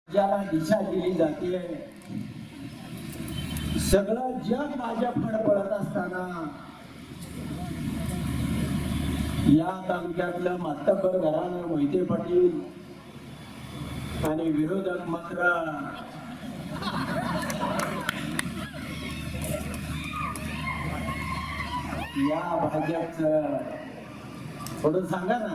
ज्याला दिशा दिली जाते, सगळं जग माझ्याकडे पळत असताना या तालुक्यातलं मातब्बर घराणं मोहिते पाटील आणि विरोधक मात्र या भाजपचं थोडं सांगा ना.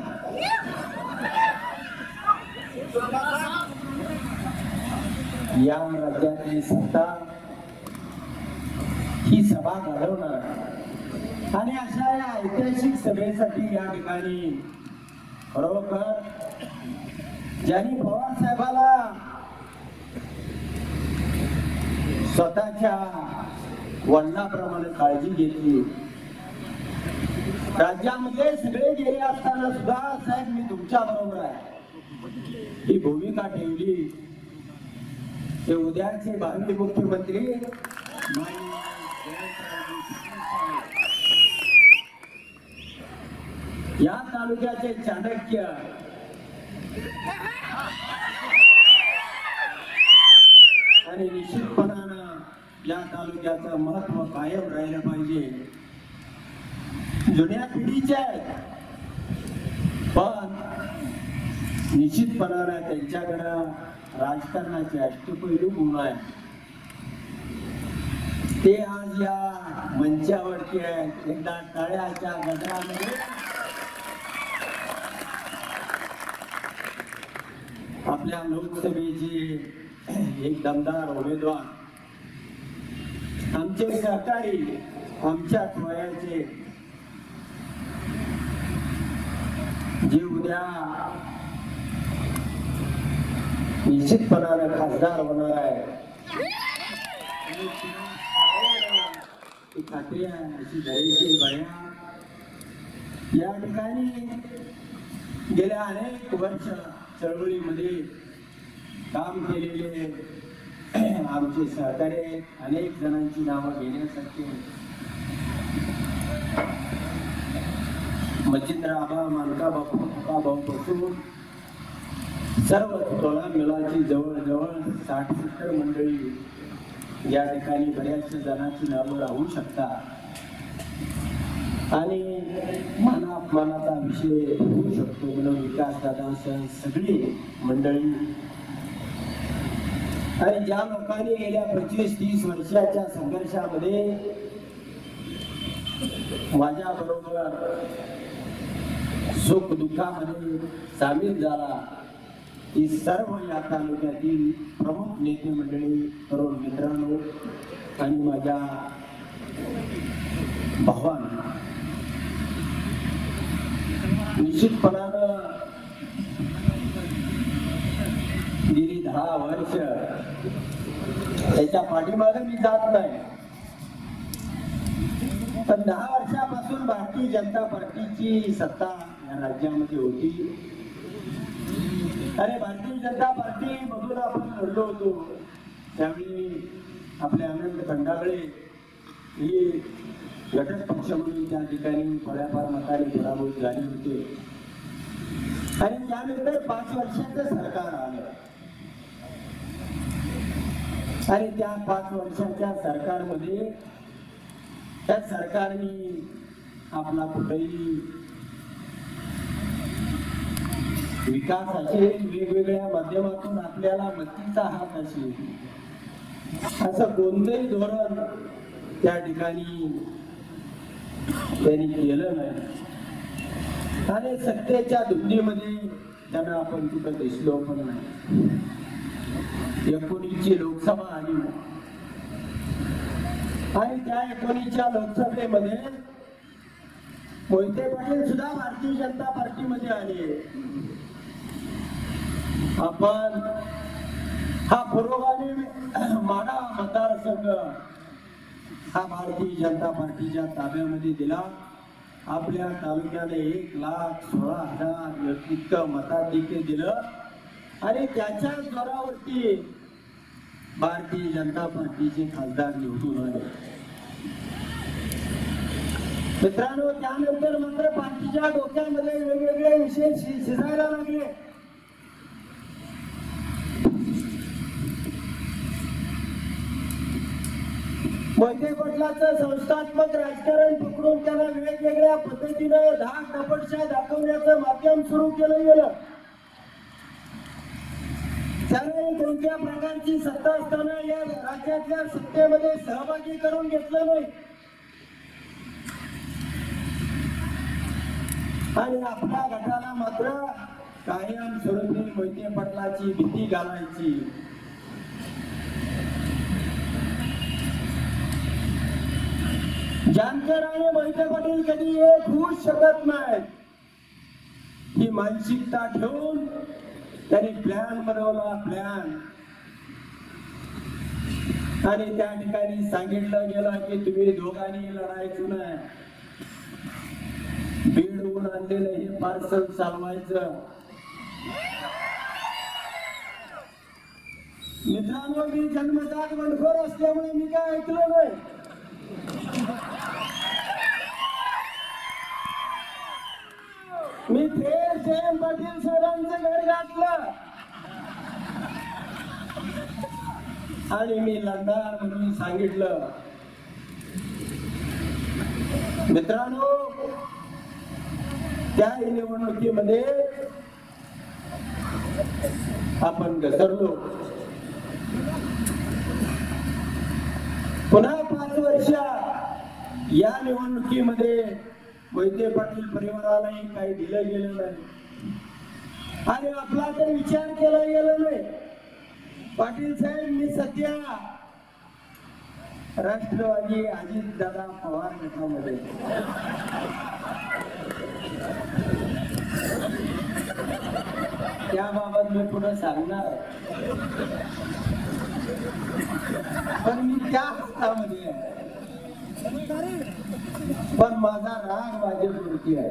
या राज्यातली सत्ता ही सभा घडवणार आणि अशा या ऐतिहासिक सभेसाठी या ठिकाणी खरोखर ज्यांनी पवार साहेबाला स्वतःच्या वडिलांप्रमाणे काळजी घेतली, राज्यामध्ये सगळे गेले असताना सुद्धा साहेब मी तुमच्या बरोबर आहे ही भूमिका ठेवली, ते उद्याचे भावी मुख्यमंत्री या तालुक्याचे चाणक्य आणि निश्चितपणानं या तालुक्याचं महत्व कायम राहिलं पाहिजे. जुन्या पिढीचे आहेत पण निश्चितपणानं त्यांच्याकडं राजकारणाचे अष्टपैलू गुण आहे. ते आज या मंचावरती आहेत. एकदा टाळ्याच्या गजरामध्ये आपल्या लोकसभेचे एक दमदार उमेदवार, आमचे सहकारी, आमच्या वयाचे, जे उद्या निश्चितपणाने खासदार होणार आहे खात्री आहे. अशी धैर्यशील बाया या ठिकाणी गेल्या अनेक वर्ष चळवळीमध्ये काम केलेले आमचे सहकारी, अनेक जणांची नावं घेण्यासाठी मच्छिंद्र आबा, मानका बापू, भाऊ बसून सर्व तोला मिळाची जवळजवळ 60-70 मंडळी या ठिकाणी बऱ्याचशा जणांची नावं राहू शकतात आणि मनाचा विषय होऊ शकतो म्हणून विकास दादांसह सगळी मंडळी आणि ज्या लोकांनी गेल्या 25-30 वर्षाच्या संघर्षामध्ये माझ्या बरोबर सुख दुःखामध्ये सामील झाला, ही सर्व या तालुक्यातील प्रमुख नेते मंडळी, तरुण मित्रांनो आणि माझ्या भावांना निश्चितपणानं गेली 10 वर्ष त्याच्या पाठीमागे मी जात नाही, पण 10 वर्षापासून भारतीय जनता पार्टीची सत्ता या राज्यामध्ये होती. अरे भारतीय जनता पार्टी मधून आपण लढलो होतो त्यावेळी आपले आनंद खंडागळे ही घटक पक्ष म्हणून त्या ठिकाणी थोड्याफार मताने पराभूत झाले होते आणि त्यानंतर 5 वर्षाचं सरकार आलं आणि त्या 5 वर्षाच्या सरकारमध्ये त्या सरकारने आपला कुठेही विकासाचे वेगवेगळ्या माध्यमातून आपल्याला मदतीचा हात असेल असं कोणतंही धोरण त्या ठिकाणी त्यांनी केलं नाही आणि सत्तेच्या धुंदीमध्ये त्यांना आपण कुठं दिसलो पण नाही. 19ची लोकसभा आली आणि त्या 19च्या लोकसभेमध्ये मोहिते पाटील सुद्धा भारतीय जनता पार्टीमध्ये आले. आपण हा पुरोगामी माडा मतदारसंघ हा भारतीय जनता पार्टीच्या ताब्यामध्ये दिला. आपल्या तालुक्याने 1,16,000 इतकं मताधिक्य दिलं आणि त्याच्या जोरावरती भारतीय जनता पार्टीचे खासदार निवडून आले. मित्रांनो, त्यानंतर मात्र पार्टीच्या डोक्यामध्ये वेगवेगळे विषय शिजायला लागले. मोहिते पाटलाचं संस्थात्मक राजकारण पकडून त्याला वेगवेगळ्या पद्धतीनं धाक कपटशा दाखवण्याचं माध्यम सुरू केलं गेलं. त्याने कोणत्या प्रकारची सत्ता असताना या राज्यातल्या सत्तेमध्ये सहभागी करून घेतलं नाही आणि आपल्या गटाला मात्र कायम स्वरूपी मोहिते पाटलाची भीती घालायची. जानकर आणि मोहिते पाटील कधी एक होऊ शकत नाही ही मानसिकता ठेवून त्यांनी प्लॅन बनवला प्लॅन आणि त्या ठिकाणी सांगितलं गेलं की तुम्ही दोघांनी लढायचं नाही. बीडहून आणलेलं हे पार्सल चालवायचं. मित्रांनो मी जन्मजात वंडखोर असल्यामुळे मी काय ऐकलं नाही. मी थेट जयंत पाटील साहेबांचं घर गाठलं आणि मी लढणार म्हणून सांगितलं. मित्रांनो त्या निवडणुकीमध्ये आपण घसरलो. पुन्हा 5 वर्ष या निवडणुकीमध्ये मोहिते पाटील परिवारालाही काही दिलं गेलं नाही आणि आपला तर विचार केला गेला नाही. पाटील साहेब मी सध्या राष्ट्रवादी अजितदादा पवार गटामध्ये त्याबाबत मी पुढे सांगणार पण मी त्या हस्तामध्ये आहे. पण माझा राग भाजपवरती आहे.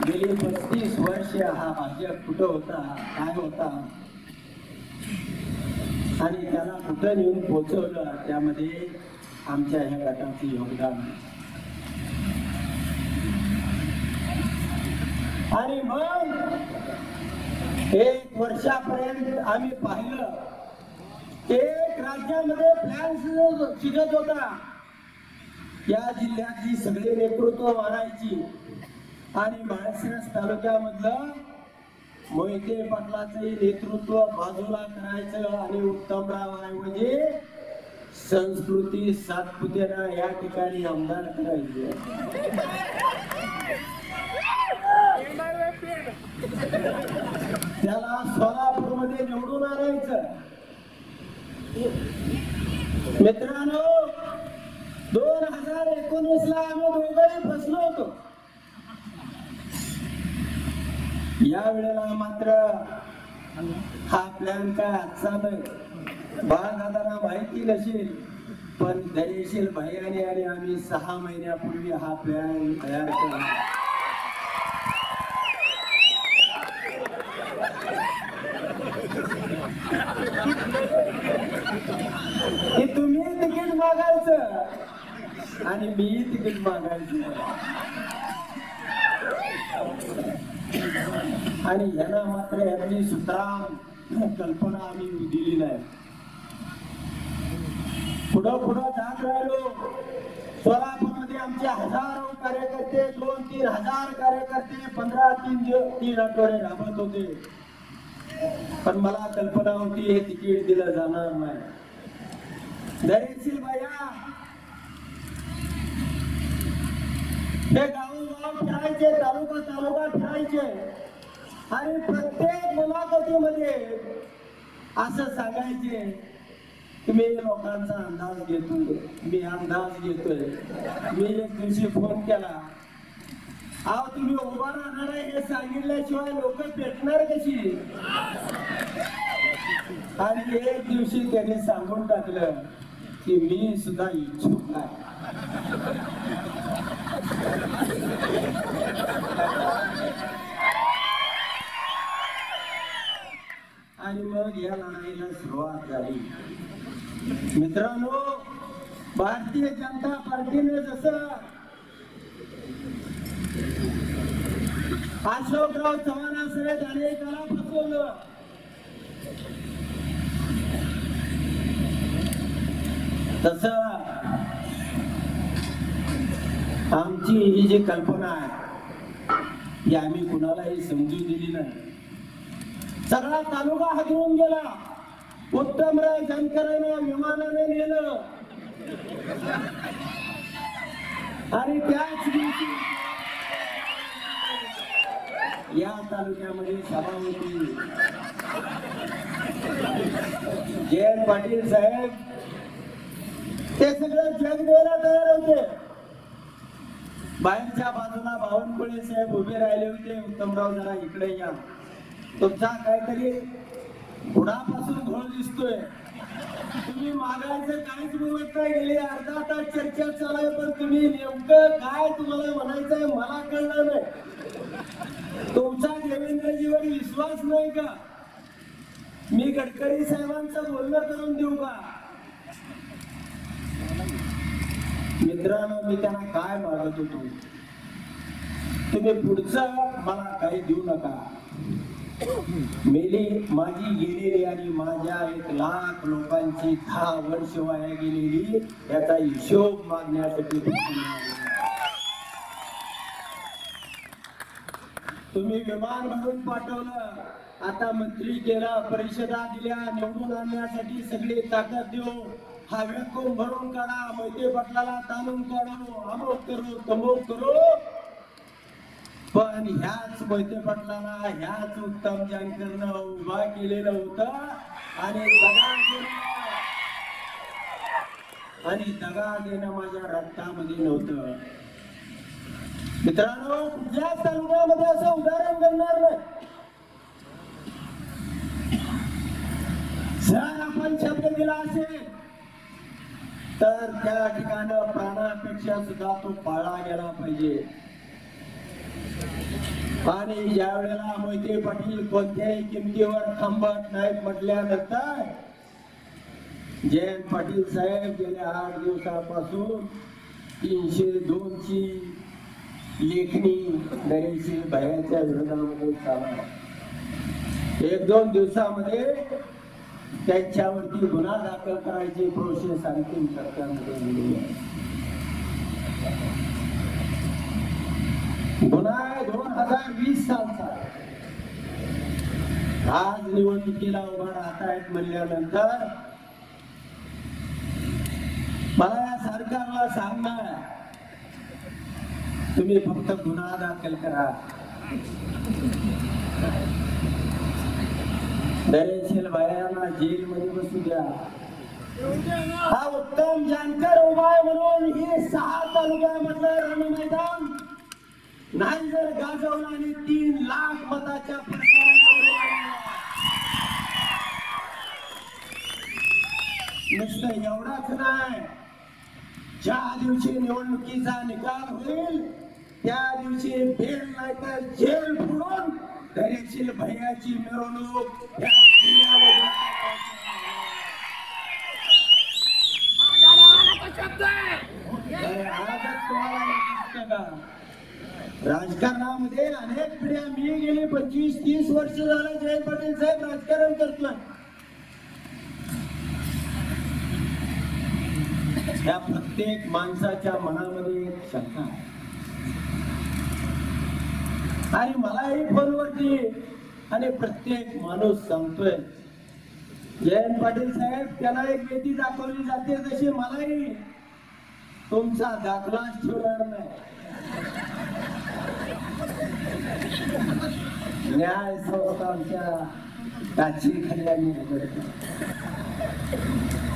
गेली 35 वर्ष हा भाजप कुठं होता काय होता आणि त्याला कुठं नेऊन पोहोचवलं त्यामध्ये आमच्या ह्या गटाचं योगदान. आणि मग 1 वर्षापर्यंत आम्ही पाहिलं एक राज्यामध्ये प्लॅन शिजत होता. या जिल्ह्यातली सगळे नेतृत्व मारायची आणि माळशिरस तालुक्यामधलं मोहिते पाटलाचंही नेतृत्व बाजूला करायचं आणि उत्तमराव ऐवजी संस्कृती सातपुतेला या ठिकाणी आमदार करायचे. त्याला सोलापूरमध्ये निवडून आणायचं. मित्रांनो 2019 ला आम्ही दोघंही फसलो होतो. या वेळेला मात्र हा प्लॅन काय आजचा नाही. बाळदादांना माहिती नसेल पण धैर्यशील भाईयाने आणि आम्ही 6 महिन्यापूर्वी हा प्लॅन तयार केला. की तुम्ही तिकीट मागायचं आणि मी तिकीट मागायचं आणि यांना मात्र यातली सुतराम कल्पना आम्ही दिली नाही. पुढं जात राहिलो. सोलापूरमध्ये आमचे हजारो कार्यकर्ते 2-3 हजार कार्यकर्ते 15-3 आठवडे राबत होते. पण मला कल्पना होती हे तिकीट दिलं जाणार नाही. धैर्यशील भैया हे गावोगाव फिरायचे तालुका फिरायचे आणि प्रत्येक मुलाखतीमध्ये असं सांगायचे की मी लोकांचा अंदाज घेतोय मी एक दिवशी फोन केला अहो तुम्ही उभा राहणार आहे हे सांगितल्याशिवाय लोक पेटणार कशी. आणि एक दिवशी त्याने सांगून टाकलं की मी सुद्धा इच्छुक आहे. आणि मग या लढाईला सुरुवात झाली. मित्रांनो भारतीय जनता पार्टीने जसं अशोकराव चव्हाणांसहित अनेकाला फसवलं तसं आमची ही जी कल्पना आहे ही आम्ही कुणालाही समजू दिली नाही. सगळा तालुका हातवून गेला. उत्तमराव जानकरांना विमानाने नेलं आणि त्याच दिवशी या तालुक्यामध्ये सभा होती. जयंत पाटील साहेब ते सगळं जग द्यायला तयार होते. बाहेरच्या बाजूला बावनकुळे साहेब उभे राहिले होते. उत्तमराव जरा इकडे या, तुमचा काहीतरी घोडापासून घोळ दिसतोय. तुम्ही मागायचं काहीच बोलत नाही. गेली अर्धा तास चर्चा चालू आहे, पण तुम्ही नेमकं काय तुम्हाला म्हणायचंय मला कळलं नाही. तुमचा देवेंद्रजीवर विश्वास नाही का? मी गडकरी साहेबांचं बोलणं करून देऊ का? मित्रांनो, मी त्यांना काय मागत होतो, तुम्ही पुढचं मला काही देऊ नका. माझी गेलेली आणि माझ्या 1 लाख लोकांची 10 वर्ष वाया गेलेली याचा हिशोब मागण्यासाठी तुम्ही विमान भरून पाठवलं. आता मंत्री केला, परिषदा दिल्या, निवडून आणण्यासाठी सगळी ताकद देऊ, हा व्याकुम भरून काढा, मोहिते पाटलाला ताणून काढू, अमुक करू तमुक करू. पण ह्याच मोहिते पाटलाला ह्याच उत्तम जानकरनं उभा केलेलं होतं आणि दगा देणं माझ्या रक्तामध्ये नव्हतं. मित्रांनो, कुठल्या तालुक्यामध्ये असं उदाहरण घडणार नाही. जर आपण शब्द दिला असेल तर त्या ठिकाणी प्राणापेक्षा सुद्धा तो पाळला गेला पाहिजे. आणि ज्या वेळेला मोहिते पाटील कोणत्याही किमतीवर थांबत नाहीत म्हटल्यानंतर जयंत पाटील साहेब गेल्या 8 दिवसापासून 302 ची लेखणी नरेश भैयाच्या विरोधामध्ये चालू. 1-2 दिवसामध्ये त्यांच्यावरती गुन्हा दाखल करायची प्रोसेस अंतिम टप्प्यामध्ये गेली आहे. गुन्हा 2020 सालचा. आज निवडणुकीला उभा राहतायत म्हणल्यानंतर मला या सरकारला सांगणार, तुम्ही फक्त गुन्हा दाखल करा. दरेशील बायांना जेलमध्ये बसू द्या. हा उत्तम जानकर उभा आहे म्हणून हे 6 तालुक्यामधलं रण मैदान नाही जर गाजवलं आणि 3 लाख मताच्या नुसतं एवढाच नाही, ज्या दिवशी निवडणुकीचा निकाल होईल त्या दिवशी बेल नाही तर जेल फोडून दरेशील भैयाची मिरवणूक राजकारणामध्ये अनेक पिढ्या, मी गेली 25-30 वर्ष झालं जयंत पाटील साहेब राजकारण करतोय. या प्रत्येक माणसाच्या मनामध्ये एक शंका आहे आणि मलाही फोनवरती आणि प्रत्येक माणूस सांगतोय, जयंत पाटील साहेब त्यांना एक वेदी दाखवली जाते तशी मलाही तुमचा दाखलाच ठेवणार नाही. न्याय संस्था आमच्या काची खाली आम्ही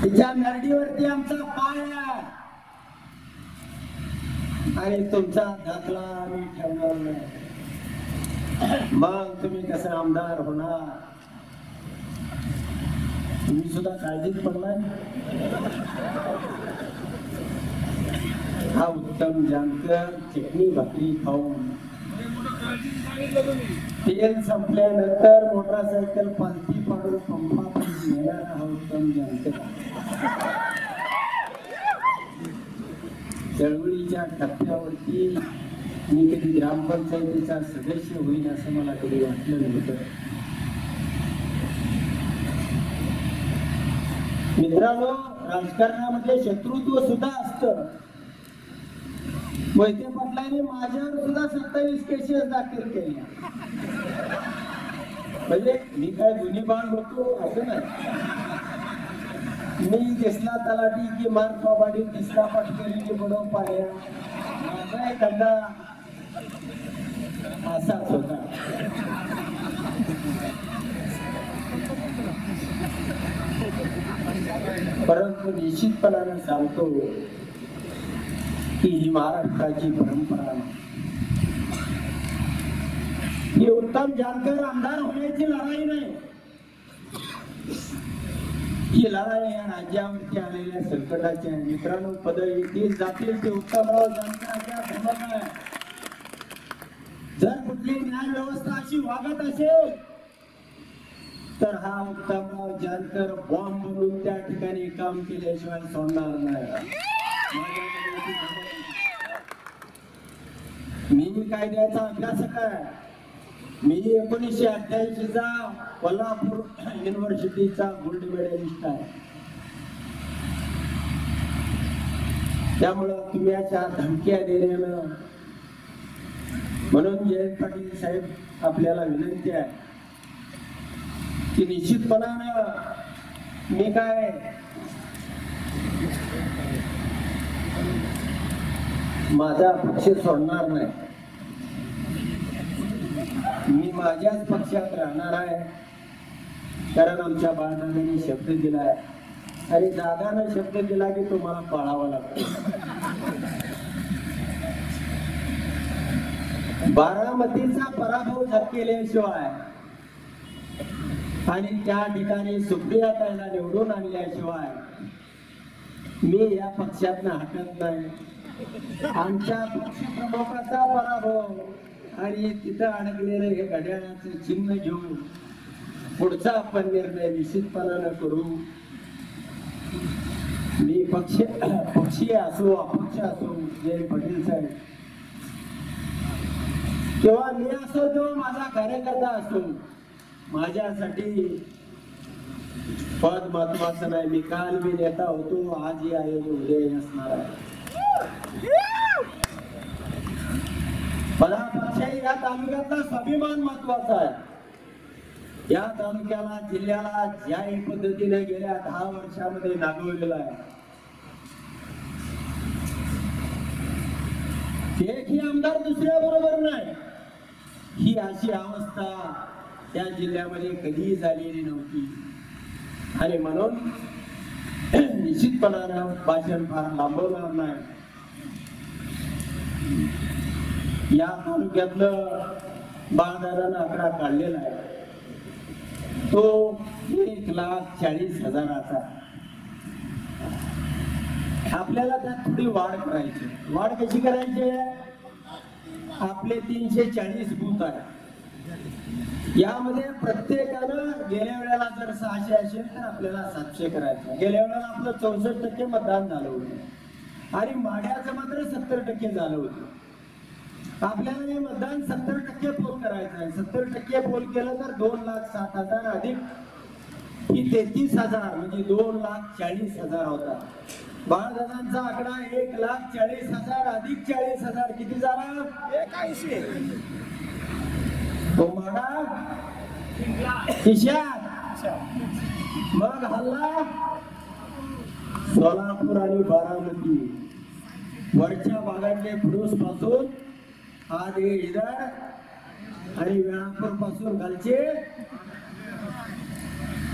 तिच्या नरडीवरती आमचा पाय आहे आणि तुमचा दाखला आम्ही ठेवणार नाही. मग तुम्ही कसं आमदार होणार? तुम्ही सुद्धा काळजीत पडलाय. हा उत्तम जानकर चटणी भाकरी खाऊन तेल संपल्यानंतर मोटरसायकल पालथी पाडून पंपापर्यंत येणारा हा उत्तम जानकर चळवळीच्या टप्प्यावरती मी कधी ग्रामपंचायतीचा सदस्य होईल असं मला कधी वाटलं नव्हतं. मित्रांनो, राजकारणामध्ये शत्रुत्व सुद्धा असतं. मोहिते पाटलांनी माझ्यावर सुद्धा 27 केसेस दाखल केल्या. म्हणजे मी काय गुन्हेगार होतो असं नाही. मी दिसला तलाठी की मार पावाडी, दिसला पटकरी की बडव पाड्या. माझा एक धंदा असाच होता. परंतु निश्चितपणाने सांगतो की ही महाराष्ट्राची परंपरा नाही. ही उत्तम जानकर आमदार होण्याची लढाई नाही. ही लढाई या राज्यावरती आलेल्या संकटाच्या. मित्रांनो, पद येतील जातील ते उत्तमराव जानकरांच्या धर्मात आहे. जर कुठली न्याय व्यवस्था अशी वागत असेल तर हा उत्तमराव जानकर बॉम्ब म्हणून त्या ठिकाणी काम केल्याशिवाय सोडणार नाही. मी कायद्याचा अभ्यासक आहे. मी 1988 चा कोल्हापूर युनिव्हर्सिटीचा गोल्ड मेडलिस्ट आहे. त्यामुळं तुम्ही अशा धमक्या देण्यानं, म्हणून जयंत पाटील साहेब आपल्याला विनंती आहे की निश्चितपणानं मी काय माझा पक्ष सोडणार नाही. मी माझ्याच पक्षात राहणार आहे. कारण आमच्या बाळदादांनी शब्द दिलाय आणि दादानं शब्द दिला की तुम्हाला पाळावा लागतो. बारामतीचा पराभव केल्याशिवाय आणि त्या ठिकाणी सुप्रिया ताईला निवडून आणल्याशिवाय मी या पक्षातनं हटत नाही. आमच्या पक्षप्रमुखाचा पराभव आणि तिथं अडकलेलं हे घड्याळाचं चिन्ह घेऊन पुढचा आपण निर्णय निश्चितपणानं करू. मी पक्षीय असो अपक्ष असो, जय पाटील साहेब, किंवा मी असो किंवा माझा कार्यकर्ता असो, माझ्यासाठी पद महत्वाचं नाही. मी काल मी नेता होतो, आजही आहे, उद्याही असणार आहे. मला पक्षाही या तालुक्यातला स्वाभिमान महत्वाचा आहे. या तालुक्याला, जिल्ह्याला ज्या पद्धतीने गेल्या 10 वर्षामध्ये नागवलेला आहे, एकही आमदार दुसऱ्या बरोबर नाही. ही अशी अवस्था त्या जिल्ह्यामध्ये कधीही झालेली नव्हती. आणि म्हणून निश्चितपणानं भाषण फार लांबवणार नाही. या तालुक्यातलं बाळदादानं आकडा काढलेला आहे, तो 1,40,000चा. आपल्याला त्यात थोडी वाढ करायची. वाढ कशी करायची? आपले 340 बूथ आहे. यामध्ये प्रत्येकानं गेल्या वेळेला जर 600 असेल तर आपल्याला 700 करायचं. गेल्या वेळेला आपलं 64% मतदान झालं होतं आणि माढ्याचं मात्र 70% झालं होतं. आपल्याला हे मतदान 70% पोल करायचं आहे. 70% पोल केलं तर 2,07,000 अधिक ही 33,000 म्हणजे 2,40,000 होता. बाळदादांचा आकडा 1,40,000 अधिक 40,000 किती झाला? 81. तो माडा खिशात. मग हल्ला सोलापूर आणि बारामती वरच्या भागातले पुरुष पासून आज हे इधर आणि वेळापूर पासून खालचे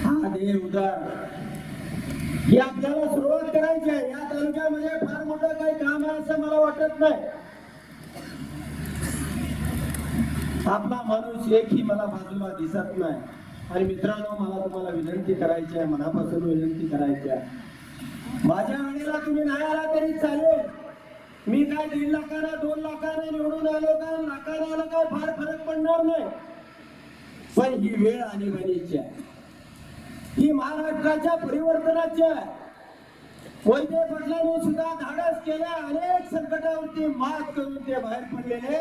आज हे उदर. ही आपल्याला सुरुवात करायची आहे. या तालुक्यामध्ये फार मोठं काही काम आहे असं मला वाटत नाही. आपला माणूस एकही मला बाजूला दिसत नाही. आणि मित्रांनो, मला तुम्हाला विनंती करायची आहे, मनापासून विनंती करायची आहे. माझ्या वेळेला तुम्ही नाही आला तरी चालेल. मी काय 1.5 लाखाला 2 लाखाने निवडून आलो का लाखाला आलं काय फार फरक पडणार नाही. पण ही वेळ आणीबाणीची आहे. ही महाराष्ट्राच्या परिवर्तनाची आहे. मोहिते पाटलांनी सुद्धा धाडस केल्या. अनेक संकटावरती मात करून ते बाहेर पडलेले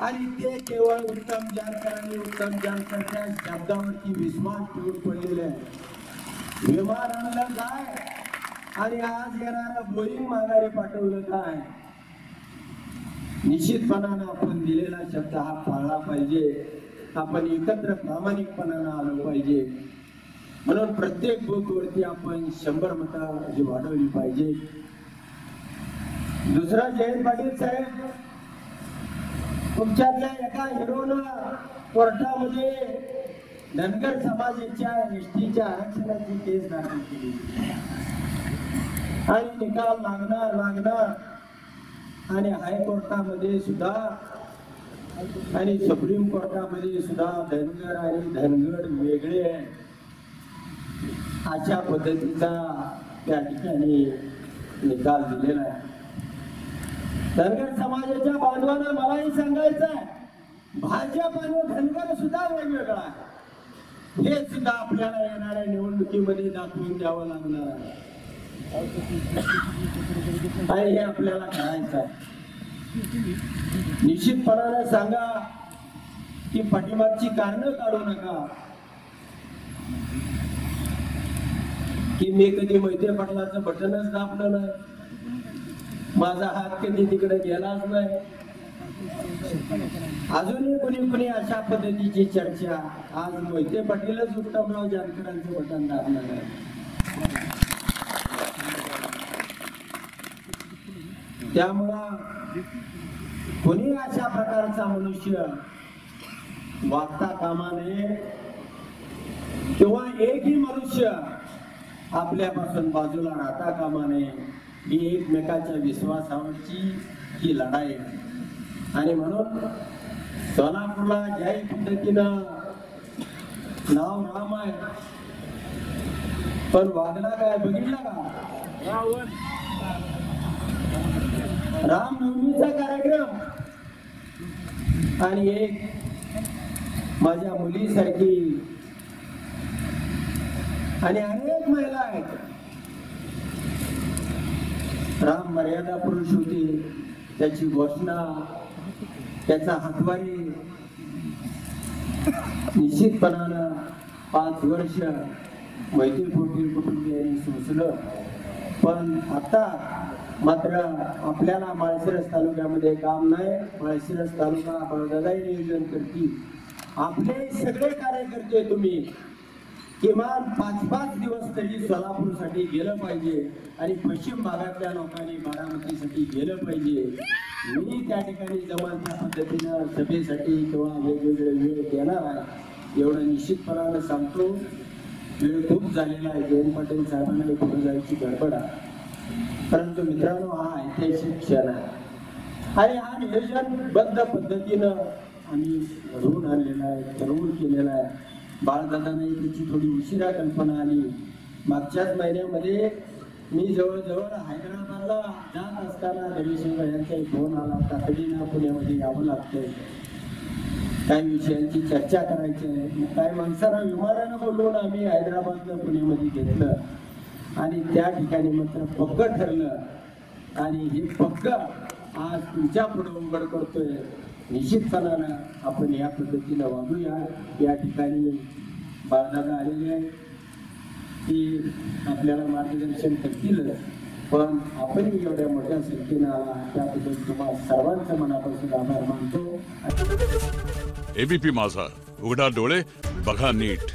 आणि ते केवळ उत्तम जानकरांनी उत्तम जानकरच्या शब्दावरती विश्वास ठेवून पडलेले आहे. विमान आणलं काय आणि आज येणारं बोईंग माघारी पाठवलं काय? निश्चितपणानं आपण दिलेला शब्द हा पाळला पाहिजे. आपण एकत्र प्रामाणिकपणानं आलो पाहिजे. म्हणून प्रत्येक बूथ वरती आपण 100 मतं वाढवली पाहिजे. दुसरा, जयंत पाटील साहेब, तुमच्यातल्या एका हिरोनं कोर्टामध्ये धनगर समाजाच्या एसटीच्या आरक्षणाची केस दाखल केली आणि निकाल लागणार आणि हायकोर्टामध्ये सुद्धा आणि सुप्रीम कोर्टामध्ये सुद्धा धनगर आणि धनगड वेगळे अशा पद्धतीचा त्या ठिकाणी निकाल दिलेला आहे. धनगर समाजाच्या बांधवांना मलाही सांगायचं आहे, भाजप आणि धनगर सुद्धा वेगवेगळा आहे. हे सुद्धा आपल्याला येणाऱ्या निवडणुकीमध्ये दाखवून द्यावं लागणार आहे आणि हे आपल्याला करायचं आहे. निश्चितपणाने सांगा की पाठीमागची कारणं काढू नका की मी कधी मोहिते पाटलाचं बटनच दाबलं नाही, माझा हात कधी तिकडे गेलाच नाही. अजूनही कुणी अशा पद्धतीची चर्चा, आज मोहिते पाटीलच उत्तमराव जानकरांचं बटन दाबणार आहे. त्यामुळं कोणी अशा प्रकारचा मनुष्य वागता कामा नये किंवा एकही मनुष्य आपल्यापासून बाजूला राहता कामा नये. ही एकमेकाच्या विश्वासावरची ही लढाई आहे आणि म्हणून सोलापूरला ज्या पद्धतीनं नाव राम आहे, पण वागला काय बघितलं का? रामनवमीचा कार्यक्रम आणि एक माझ्या मुलीसारखी आणि अनेक महिला आहेत, राम मर्यादा पुरुष होते, त्याची घोषणा, त्याचा हातवारी निश्चितपणानं 5 वर्ष मोहिते पाटील कुटुंबियांनी सोसलं. पण आता मात्र आपल्याला माळशिरस तालुक्यामध्ये काम नाही. माळशिरस तालुका बळदादाई नियोजन करतील. आपले सगळे कार्यकर्ते तुम्ही किमान 5-5 दिवस तरी सोलापूरसाठी गेलं पाहिजे आणि पश्चिम भागातल्या लोकांनी बारामतीसाठी गेलं पाहिजे. मी त्या ठिकाणी जमाच्या पद्धतीनं सभेसाठी किंवा वेगवेगळे वेळ देणार आहे एवढं निश्चितपणानं सांगतो. वेळ खूप झालेला आहे. जयंत पाटील साहेबांना पुढे जायची गडबड आहे, परंतु मित्रांनो हा ऐतिहासिक क्षण आहे आणि हा नियोजनबद्ध पद्धतीनं आम्ही घडवून आणलेला आहे, ठरवून केलेला आहे. बाळदादांना त्याची थोडी उशिरा कल्पना आली. मागच्याच महिन्यामध्ये मी जवळजवळ हैदराबादला जात असताना रविशंकर यांचा एक फोन आला, तातडीनं पुण्यामध्ये यावं लागतंय, काही विषयांची चर्चा करायची आहे. काही माणसांना विमानानं बोलवून आम्ही हैदराबादला पुण्यामध्ये घेतलं आणि त्या ठिकाणी मात्र पक्क ठरलं आणि हे पक्क आज तुमच्या पुढे उघड करतोय. निश्चितपणानं आपण या पद्धतीनं वागूया. या ठिकाणी बाळदादा आलेले आहेत, ती आपल्याला मार्गदर्शन करतीलच, पण आपण एवढ्या मोठ्या संख्येनं आला त्याबद्दल तुम्हाला सर्वांचं मनापासून आभार मानतो. एबीपी माझा, उघडा डोळे बघा नीट.